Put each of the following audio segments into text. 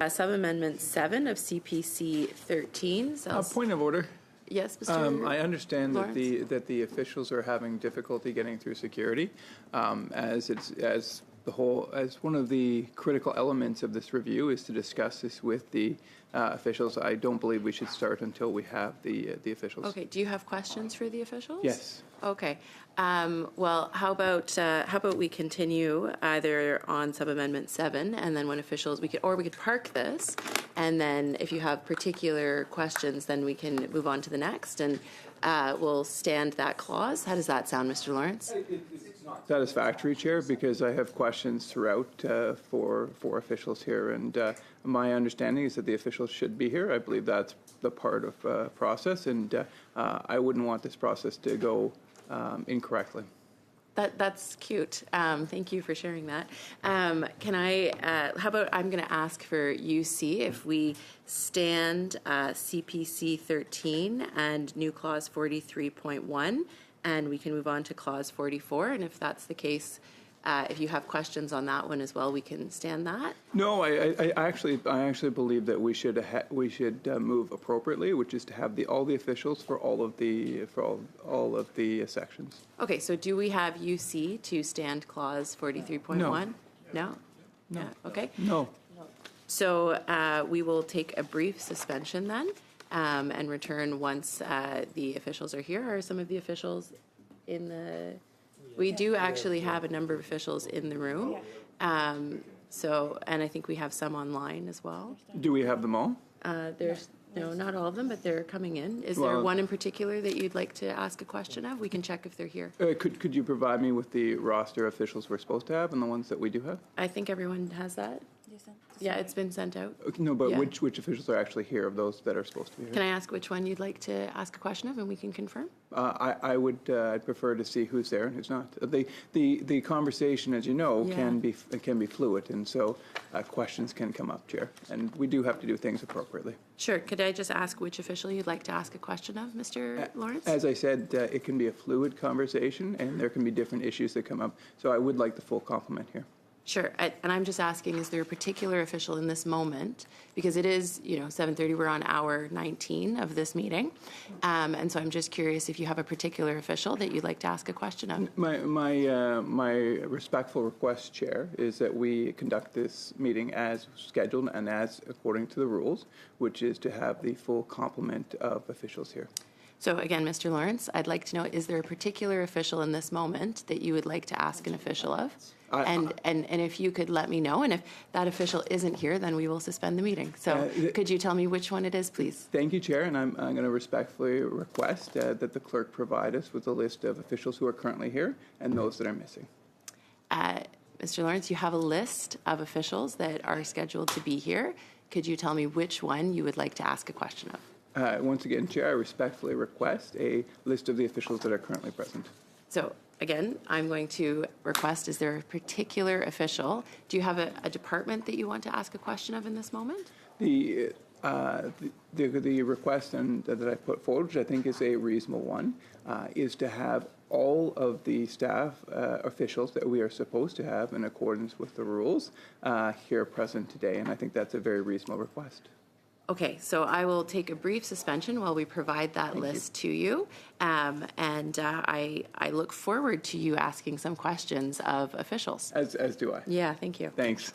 Sub-Amendment 7 of CPC 13. Point of order. Yes, Mr. I understand Lawrence? that the officials are having difficulty getting through security, as one of the critical elements of this review is to discuss this with the officials. I don't believe we should start until we have the officials. Okay. Do you have questions for the officials? Yes. Okay. Well, how about we continue either on Sub-Amendment 7, and then when officials, we could park this, and then if you have particular questions, then we can move on to the next, and we'll stand that clause. How does that sound, Mr. Lawrence? It's not satisfactory, Chair, because I have questions throughout for officials here, and my understanding is that the officials should be here. I believe that's the part of process, and I wouldn't want this process to go incorrectly. That's cute. Thank you for sharing that. How about I'm going to ask for UC if we stand CPC 13 and new clause 43.1, and we can move on to clause 44. And if that's the case, if you have questions on that one as well, we can stand that. No, I actually believe that we should move appropriately, which is to have all the officials for all of the sections. Okay, so do we have UC to stand clause 43.1? No. No? No. Okay. No. So we will take a brief suspension then, and return once the officials are here. Are some of the officials in the... We do actually have a number of officials in the room. And I think we have some online as well. Do we have them all? No, not all of them, but they're coming in. Is there one in particular that you'd like to ask a question of? We can check if they're here. Could you provide me with the roster of officials we're supposed to have and the ones that we do have? I think everyone has that. Yeah, it's been sent out. Okay, no, but Yeah. which officials are actually here of those that are supposed to be here? Can I ask which one you'd like to ask a question of, and we can confirm? I'd prefer to see who's there and who's not. The conversation, as you know, Yeah. can be fluid, and so questions can come up, Chair, and we do have to do things appropriately. Sure. Could I just ask which official you'd like to ask a question of, Mr. Lawrence? As I said, it can be a fluid conversation, and there can be different issues that come up. So I would like the full complement here. Sure. And I'm just asking, is there a particular official in this moment? Because it is, 7:30, we're on hour 19 of this meeting. And so I'm just curious if you have a particular official that you'd like to ask a question of. My respectful request, Chair, is that we conduct this meeting as scheduled and as according to the rules, which is to have the full complement of officials here. So again, Mr. Lawrence, I'd like to know, is there a particular official in this moment that you would like to ask an official of? And if you could let me know, and if that official isn't here, then we will suspend the meeting. So could you tell me which one it is, please? Thank you, Chair, and I'm going to respectfully request that the clerk provide us with a list of officials who are currently here and those that are missing. Mr. Lawrence, you have a list of officials that are scheduled to be here. Could you tell me which one you would like to ask a question of? Once again, Chair, I respectfully request a list of the officials that are currently present. So, again, I'm going to request, is there a particular official? Do you have a department that you want to ask a question of in this moment? The request that I put forward, which I think is a reasonable one, is to have all of the staff officials that we are supposed to have in accordance with the rules here present today, and I think that's a very reasonable request. Okay, so I will take a brief suspension while we provide that list to you. And I look forward to you asking some questions of officials. As do I. Yeah, thank you. Thanks.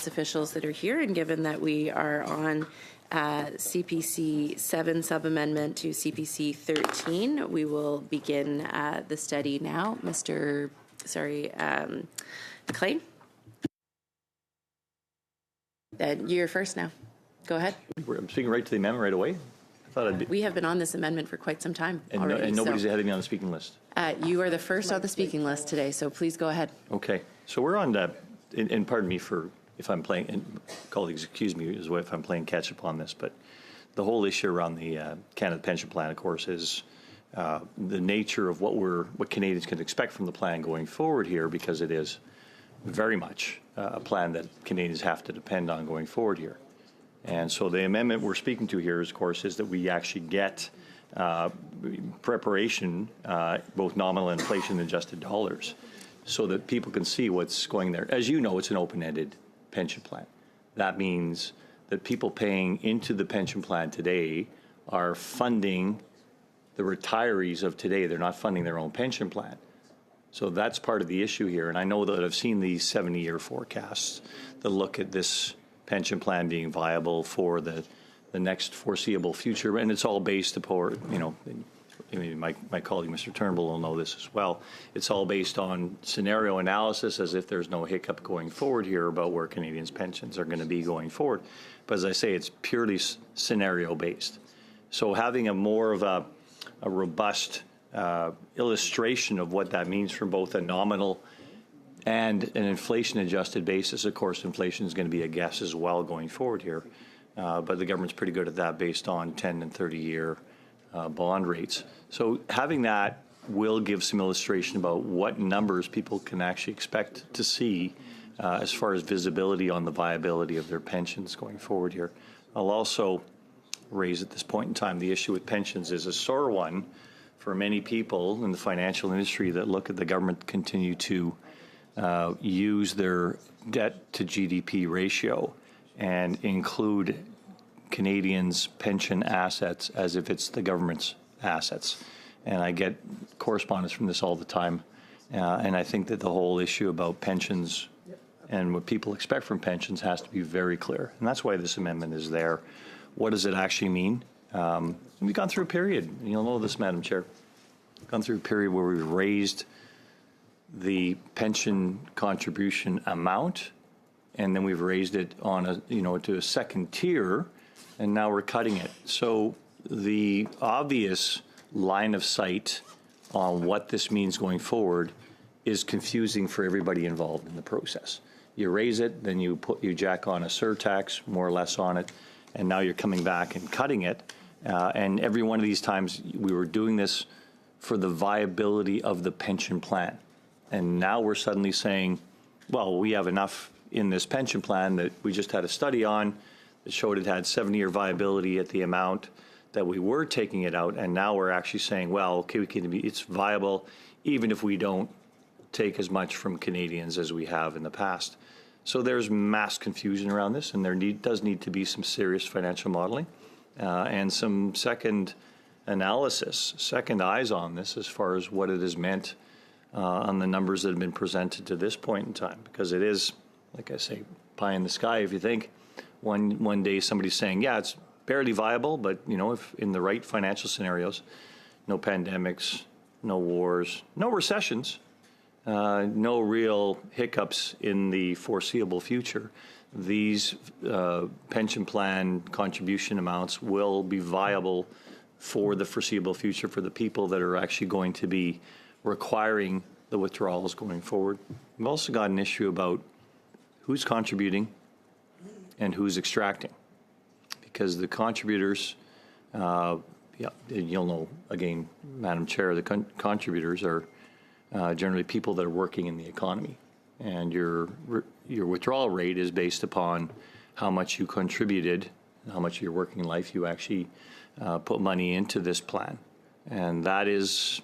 House officials that are here, and given that we are on CPC 7 sub-amendment to CPC 13, we will begin the study now. McLean? You're first now. Go ahead. I'm speaking right to the amendment right away? I thought I'd be... We have been on this amendment for quite some time already. And nobody's ahead of me on the speaking list. You are the first on the speaking list today, so please go ahead. Okay. So we're on that, and pardon me for if I'm playing, and colleagues excuse me as well if I'm playing catch up on this, but the whole issue around the Canada Pension Plan, of course, is the nature of what Canadians can expect from the plan going forward here, because it is very much a plan that Canadians have to depend on going forward here. And so the amendment we're speaking to here, of course, is that we actually get preparation, both nominal and inflation-adjusted dollars, so that people can see what's going there. As you know, it's an open-ended pension plan. That means that people paying into the pension plan today are funding the retirees of today. They're not funding their own pension plan. So that's part of the issue here. And I know that I've seen these 70-year forecasts that look at this pension plan being viable for the next foreseeable future. And it's all based upon, my colleague, Mr. Turnbull, will know this as well. It's all based on scenario analysis, as if there's no hiccup going forward here about where Canadians' pensions are going to be going forward. But as I say, it's purely scenario based. So having a more of a robust illustration of what that means from both a nominal and an inflation-adjusted basis. Of course, inflation is going to be a guess as well going forward here, but the government's pretty good at that based on 10 and 30-year bond rates. So having that will give some illustration about what numbers people can actually expect to see as far as visibility on the viability of their pensions going forward here. I'll also raise at this point in time the issue with pensions is a sore one for many people in the financial industry that look at the government continue to use their debt to GDP ratio and include Canadians' pension assets as if it's the government's assets. And I get correspondence from this all the time. And I think that the whole issue about pensions and what people expect from pensions has to be very clear. And that's why this amendment is there. What does it actually mean? We've gone through a period, and you'll know this, Madam Chair, gone through a period where we've raised the pension contribution amount, and then we've raised it on to a second tier, and now we're cutting it. So the obvious line of sight on what this means going forward is confusing for everybody involved in the process. You raise it, then you jack on a surtax more or less on it, and now you're coming back and cutting it. And every one of these times we were doing this for the viability of the pension plan. And now we're suddenly saying, well, we have enough in this pension plan that we just had a study on that showed it had 7-year viability at the amount that we were taking it out. And now we're actually saying, well, okay, it's viable even if we don't take as much from Canadians as we have in the past. So there's mass confusion around this, and there does need to be some serious financial modeling and some second analysis, second eyes on this as far as what it has meant on the numbers that have been presented to this point in time. Because it is, like I say, pie in the sky if you think one day somebody's saying, yeah, it's barely viable, but, if in the right financial scenarios, no pandemics, no wars, no recessions, no real hiccups in the foreseeable future, these pension plan contribution amounts will be viable for the foreseeable future for the people that are actually going to be requiring the withdrawals going forward. We've also got an issue about who's contributing and who's extracting, because the contributors, you'll know, again, Madam Chair, the contributors are generally people that are working in the economy, and your withdrawal rate is based upon how much you contributed, how much of your working life you actually put money into this plan. And that is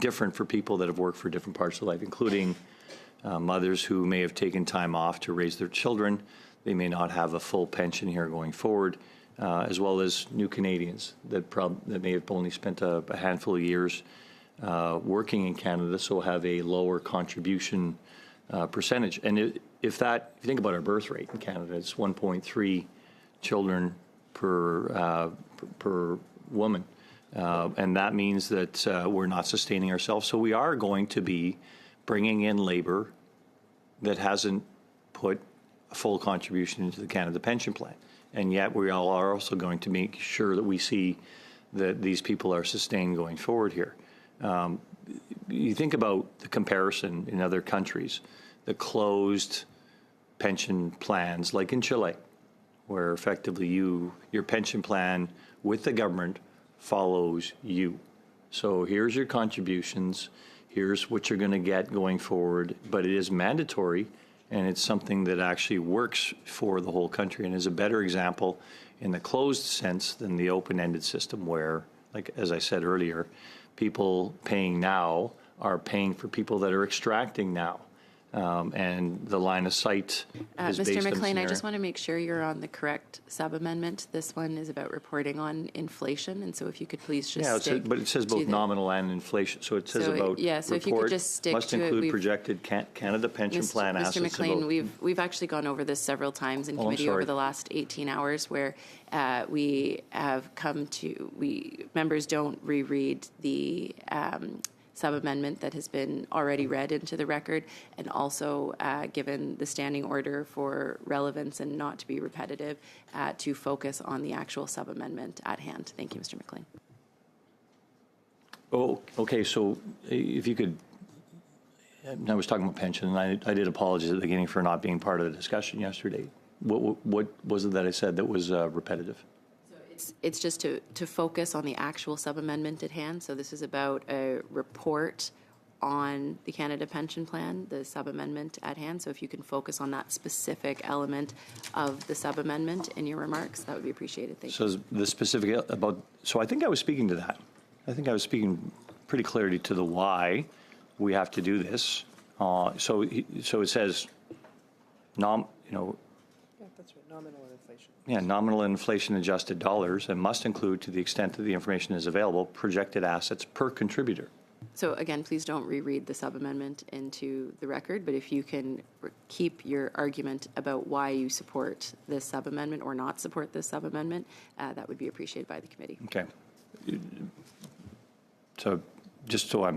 different for people that have worked for different parts of life, including mothers who may have taken time off to raise their children. They may not have a full pension here going forward, as well as new Canadians that may have only spent a handful of years working in Canada, so have a lower contribution percentage. And if you think about our birth rate in Canada, it's 1.3 children per woman. And that means that we're not sustaining ourselves. So we are going to be bringing in labor that hasn't put a full contribution into the Canada Pension Plan. And yet we all are also going to make sure that we see that these people are sustained going forward here. You think about the comparison in other countries, the closed pension plans, like in Chile, where effectively your pension plan with the government follows you. So here's your contributions, here's what you're going to get going forward, but it is mandatory, and it's something that actually works for the whole country and is a better example in the closed sense than the open-ended system where, like as I said earlier, people paying now are paying for people that are extracting now. And the line of sight is based on Mr. McLean, I scenario. just want to make sure you're on the correct sub-amendment. This one is about reporting on inflation, and so if you could please just stick but it says to both the- nominal and inflation. So it says So, about yeah, so if you could report just stick must to it, include we've- projected Canada Pension Plan Mr. assets. McLean, about, we've actually gone over this several times in committee over sorry. the last 18 hours, where we have come to members don't reread the sub-amendment that has been already read into the record, and also given the standing order for relevance and not to be repetitive, to focus on the actual sub-amendment at hand. Thank you, Mr. McLean. Oh, okay. So if you could, I was talking about pension, and I did apologize at the beginning for not being part of the discussion yesterday. What was it that I said that was repetitive? It's just to focus on the actual sub-amendment at hand. So this is about a report on the Canada Pension Plan, the sub-amendment at hand. So if you can focus on that specific element of the sub-amendment in your remarks, that would be appreciated. Thank you. So the specific about, so I think I was speaking to that. I think I was speaking pretty clearly to the why we have to do this. So it says, Yeah, that's right, nominal inflation. Yeah, nominal inflation adjusted dollars, and must include, to the extent that the information is available, projected assets per contributor. So again, please don't reread the sub-amendment into the record, but if you can keep your argument about why you support this sub-amendment or not support this sub-amendment, that would be appreciated by the committee. Okay. So just so I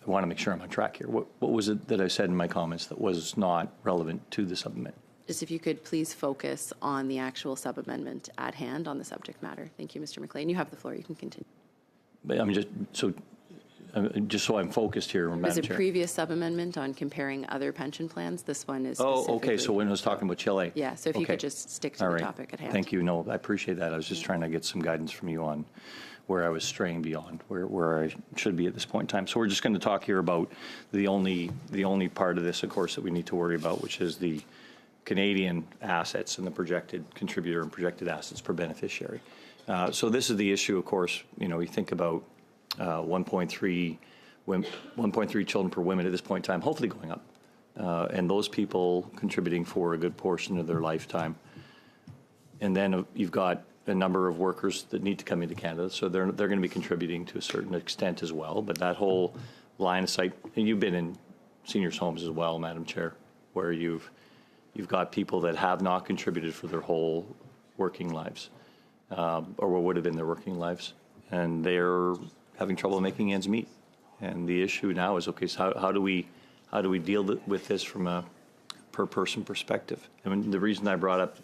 want to make sure I'm on track here. What was it that I said in my comments that was not relevant to the sub-amendment? Just if you could please focus on the actual sub-amendment at hand on the subject matter. Thank you, Mr. McLean. You have the floor. You can continue. But I'm just so I'm focused here, There's Madam a Chair. previous sub-amendment on comparing other pension plans. This one is Oh, specifically. okay. So when I was talking about Chile. Yeah, so if you Okay. could just stick to All the right. topic at hand. Thank you. No, I appreciate that. I was just trying to get some guidance from you on where I was straying beyond where I should be at this point in time. So we're just going to talk here about the only part of this, of course, that we need to worry about, which is the Canadian assets and the projected contributor and projected assets per beneficiary. So this is the issue, of course. You think about 1.3 children per woman at this point in time, hopefully going up. And those people contributing for a good portion of their lifetime. And then you've got a number of workers that need to come into Canada, so they're going to be contributing to a certain extent as well. But that whole line of sight, and you've been in seniors' homes as well, Madam Chair, where you've got people that have not contributed for their whole working lives, or what would have been their working lives, and they're having trouble making ends meet. And the issue now is, okay, so how do we deal with this from a per person perspective? I mean, the reason I brought up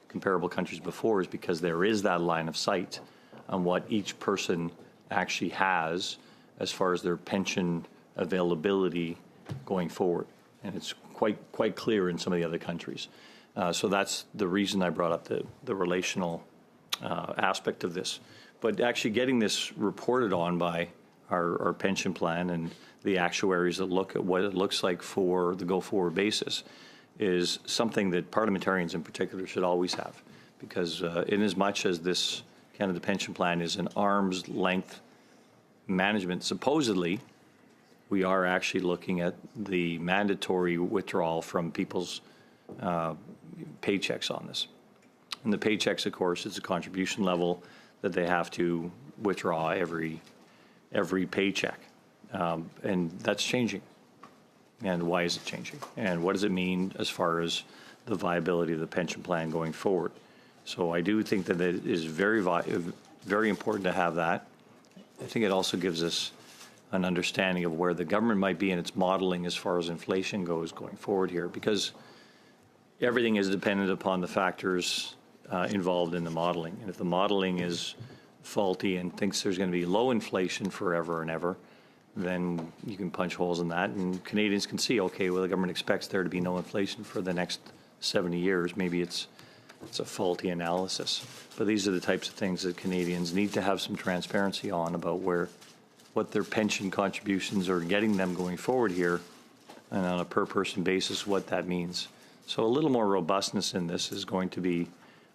comparable countries before is because there is that line of sight on what each person actually has as far as their pension availability going forward, and it's quite clear in some of the other countries. So that's the reason I brought up the relational aspect of this. But actually getting this reported on by our pension plan and the actuaries that look at what it looks like for the go-forward basis is something that parliamentarians in particular should always have, because in as much as this Canada Pension Plan is an arm's length management, supposedly, we are actually looking at the mandatory withdrawal from people's paychecks on this. And the paychecks, of course, is a contribution level that they have to withdraw every paycheck. And that's changing. And why is it changing? And what does it mean as far as the viability of the pension plan going forward? So I do think that it is very important to have that. I think it also gives us an understanding of where the government might be in its modeling as far as inflation goes going forward here, because everything is dependent upon the factors involved in the modeling. And if the modeling is faulty and thinks there's going to be low inflation forever and ever, then you can punch holes in that, and Canadians can see, okay, well, the government expects there to be no inflation for the next 70 years. Maybe it's a faulty analysis. But these are the types of things that Canadians need to have some transparency on about what their pension contributions are getting them going forward here, and on a per-person basis, what that means. So a little more robustness in this is going to be,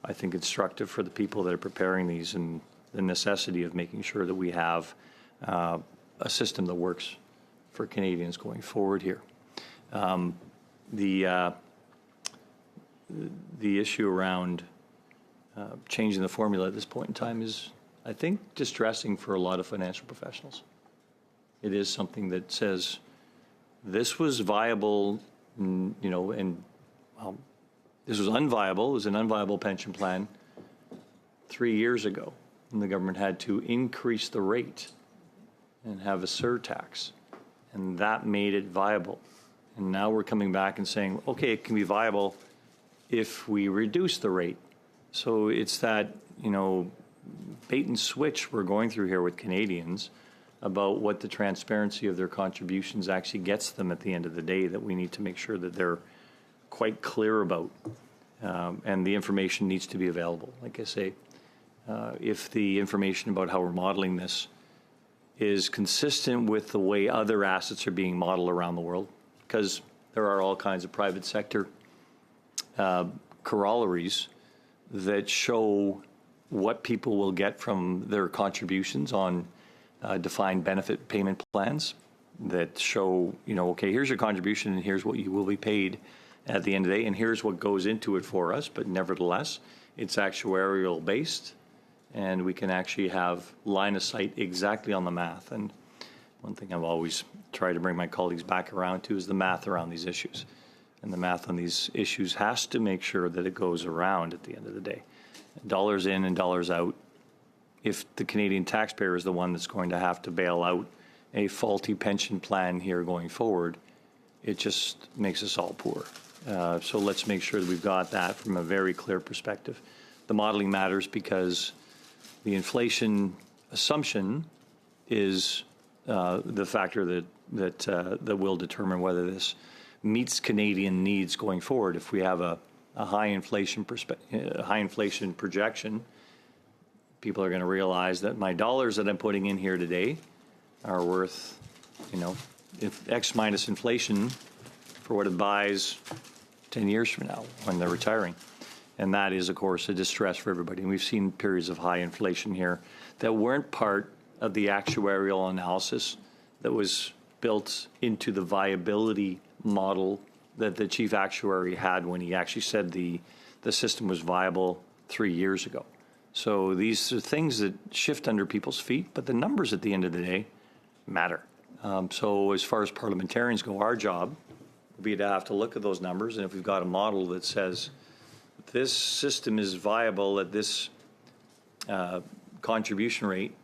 I think, instructive for the people that are preparing these, and the necessity of making sure that we have a system that works for Canadians going forward here. The issue around changing the formula at this point in time is, I think, distressing for a lot of financial professionals. It is something that says this was viable, and this was unviable. It was an unviable pension plan 3 years ago, and the government had to increase the rate and have a surtax, and that made it viable. And now we're coming back and saying, okay, it can be viable if we reduce the rate. So it's that, bait and switch we're going through here with Canadians about what the transparency of their contributions actually gets them at the end of the day, that we need to make sure that they're quite clear about. And the information needs to be available. Like I say, if the information about how we're modeling this is consistent with the way other assets are being modeled around the world, because there are all kinds of private sector corollaries that show what people will get from their contributions on defined benefit payment plans that show, okay, here's your contribution and here's what you will be paid at the end of the day, and here's what goes into it for us. But nevertheless, it's actuarial based, and we can actually have line of sight exactly on the math. And one thing I've always tried to bring my colleagues back around to is the math around these issues. And the math on these issues has to make sure that it goes around at the end of the day. Dollars in and dollars out. If the Canadian taxpayer is the one that's going to have to bail out a faulty pension plan here going forward, it just makes us all poor. So let's make sure that we've got that from a very clear perspective. The modeling matters because the inflation assumption is the factor that will determine whether this meets Canadian needs going forward. If we have a high inflation projection, people are going to realize that my dollars that I'm putting in here today are worth, if X minus inflation for what it buys 10 years from now when they're retiring. And that is, of course, a distress for everybody. And we've seen periods of high inflation here that weren't part of the actuarial analysis that was built into the viability model that the chief actuary had when he actually said the system was viable 3 years ago. So these are things that shift under people's feet, but the numbers at the end of the day matter. So as far as parliamentarians go, our job will be to have to look at those numbers, and if we've got a model that says this system is viable at this contribution rate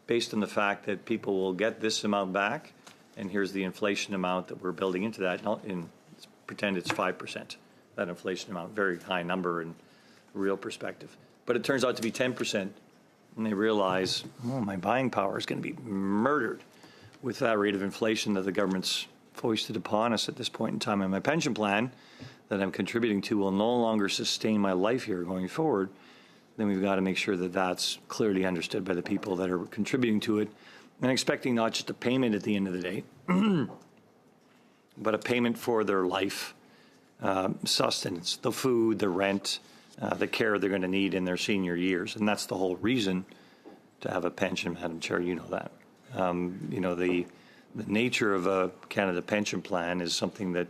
based on the fact that people will get this amount back, and here's the inflation amount that we're building into that, pretend it's 5%, that inflation amount, very high number in real perspective. But it turns out to be 10%, and they realize, my buying power is going to be murdered with that rate of inflation that the government's foisted upon us at this point in time. And my pension plan that I'm contributing to will no longer sustain my life here going forward. Then we've got to make sure that that's clearly understood by the people that are contributing to it, and expecting not just a payment at the end of the day, but a payment for their life sustenance, the food, the rent, the care they're going to need in their senior years. And that's the whole reason to have a pension, Madam Chair, you know that. The nature of a Canada Pension Plan is something that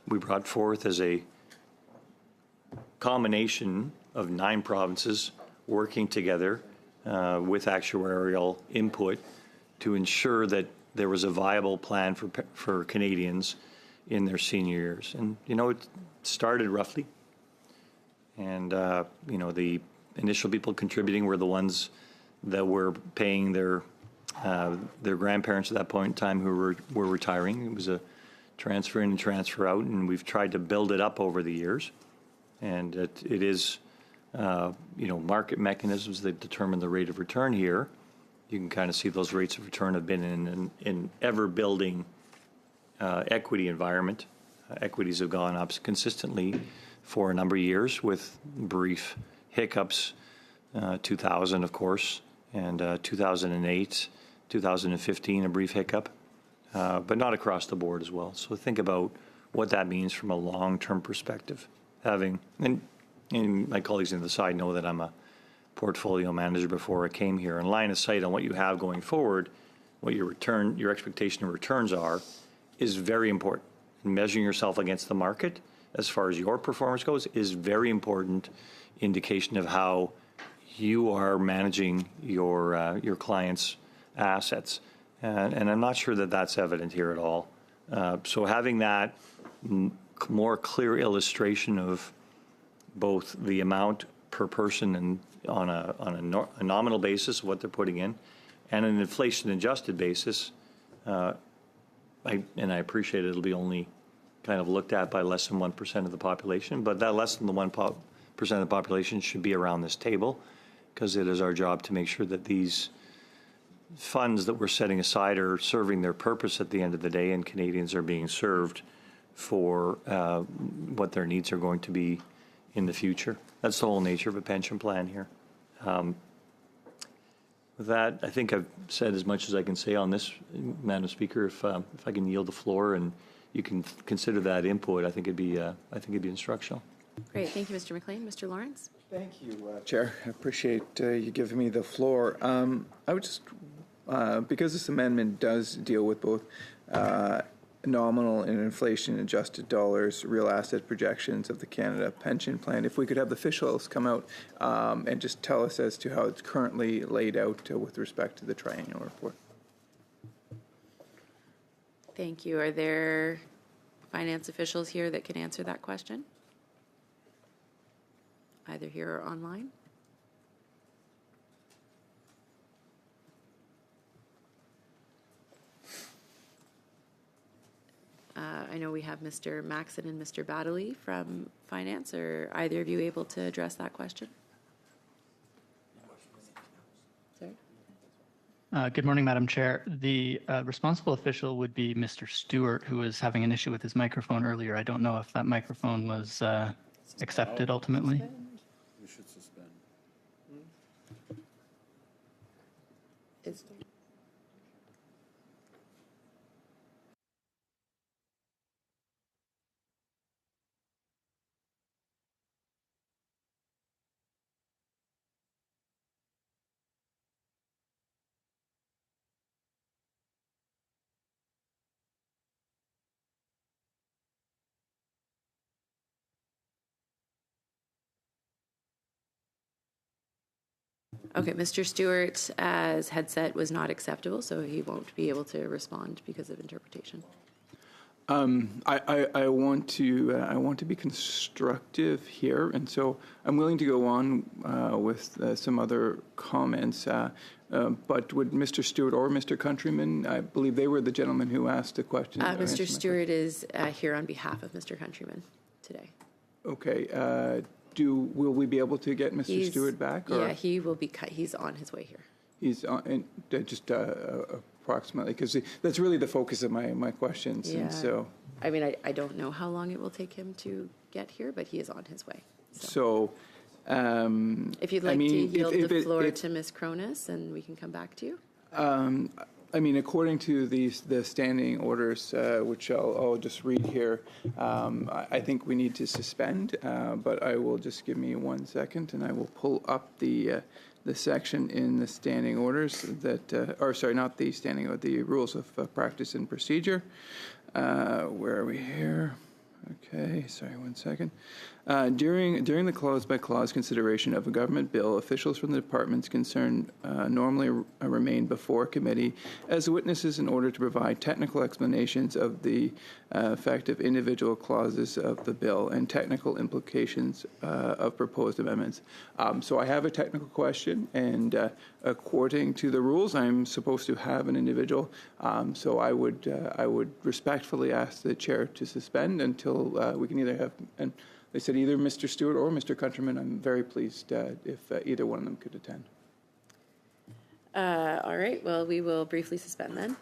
we brought forth as a combination of 9 provinces working together with actuarial input to ensure that there was a viable plan for Canadians in their senior years. And, it started roughly. And, the initial people contributing were the ones that were paying their grandparents at that point in time who were retiring. It was a transfer in and transfer out, and we've tried to build it up over the years. And it is, market mechanisms that determine the rate of return here. You can kind of see those rates of return have been in an ever-building equity environment. Equities have gone up consistently for a number of years with brief hiccups, 2000, of course, and 2008, 2015, a brief hiccup, but not across the board as well. So think about what that means from a long-term perspective. And my colleagues on the side know that I'm a portfolio manager before I came here, and line of sight on what you have going forward, what your expectation of returns are, is very important. Measuring yourself against the market as far as your performance goes is very important indication of how you are managing your clients' assets. And I'm not sure that that's evident here at all. So having that more clear illustration of both the amount per person and on a nominal basis of what they're putting in, and an inflation-adjusted basis, I appreciate it'll be only kind of looked at by less than 1% of the population, but that less than the 1% of the population should be around this table, because it is our job to make sure that these funds that we're setting aside are serving their purpose at the end of the day, and Canadians are being served for what their needs are going to be in the future. That's the whole nature of a pension plan here. With that, I think I've said as much as I can say on this, Madam Speaker. If I can yield the floor and you can consider that input, I think it'd be instructional. Great. Thank you, Mr. McLean. Mr. Lawrence? Thank you, Chair. I appreciate you giving me the floor. I would just, because this amendment does deal with both nominal and inflation-adjusted dollars, real asset projections of the Canada Pension Plan, if we could have the officials come out and just tell us as to how it's currently laid out with respect to the triennial report. Thank you. Are there finance officials here that can answer that question? Either here or online? I know we have Mr. Maxon and Mr. Baddeley from Finance. Are either of you able to address that question? Sorry? Good morning, Madam Chair. The responsible official would be Mr. Stewart, who was having an issue with his microphone earlier. I don't know if that microphone was accepted ultimately. We should suspend. Is Okay, Mr. Stewart's headset was not acceptable, so he won't be able to respond because of interpretation. I want to be constructive here, and so I'm willing to go on with some other comments. But would Mr. Stewart or Mr. Countryman, I believe they were the gentlemen who asked the question. Mr. Stewart is here on behalf of Mr. Countryman today. Okay. Will we be able to get Mr. Stewart back? Or? Yeah, he will be. He's on his way here. He's on, and just approximately, because that's really the focus of my questions. Yeah. And so, I mean, I don't know how long it will take him to get here, but he is on his way. So if you'd like to yield the floor to Ms. Cronus, and we can come back to you. I mean, according to the standing orders, which I'll just read here, I think we need to suspend, but I will just give me 1 second, and I will pull up the section in the standing orders that, or sorry, not the standing, but the rules of practice and procedure. Where are we here? Okay, sorry, 1 second. During the clause-by-clause consideration of a government bill, officials from the departments concerned normally remain before committee as witnesses in order to provide technical explanations of the effect of individual clauses of the bill and technical implications of proposed amendments. So I have a technical question, and according to the rules, I'm supposed to have an individual. So I would respectfully ask the chair to suspend until we can either have. And they said either Mr. Stewart or Mr. Countryman. I'm very pleased if either one of them could attend. All right, well, we will briefly suspend then.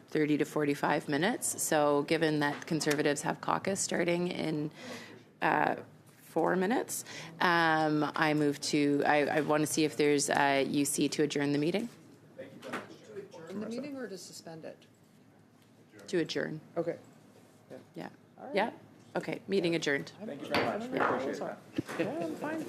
30 to 45 minutes. So given that Conservatives have caucus starting in 4 minutes, I move to, I want to see if there's a UC to adjourn the meeting. In the meeting or to suspend it? To adjourn, Okay. yeah. Yeah? Okay, meeting adjourned. Thank you very much. We appreciate that. Yeah, I'm fine.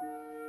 you.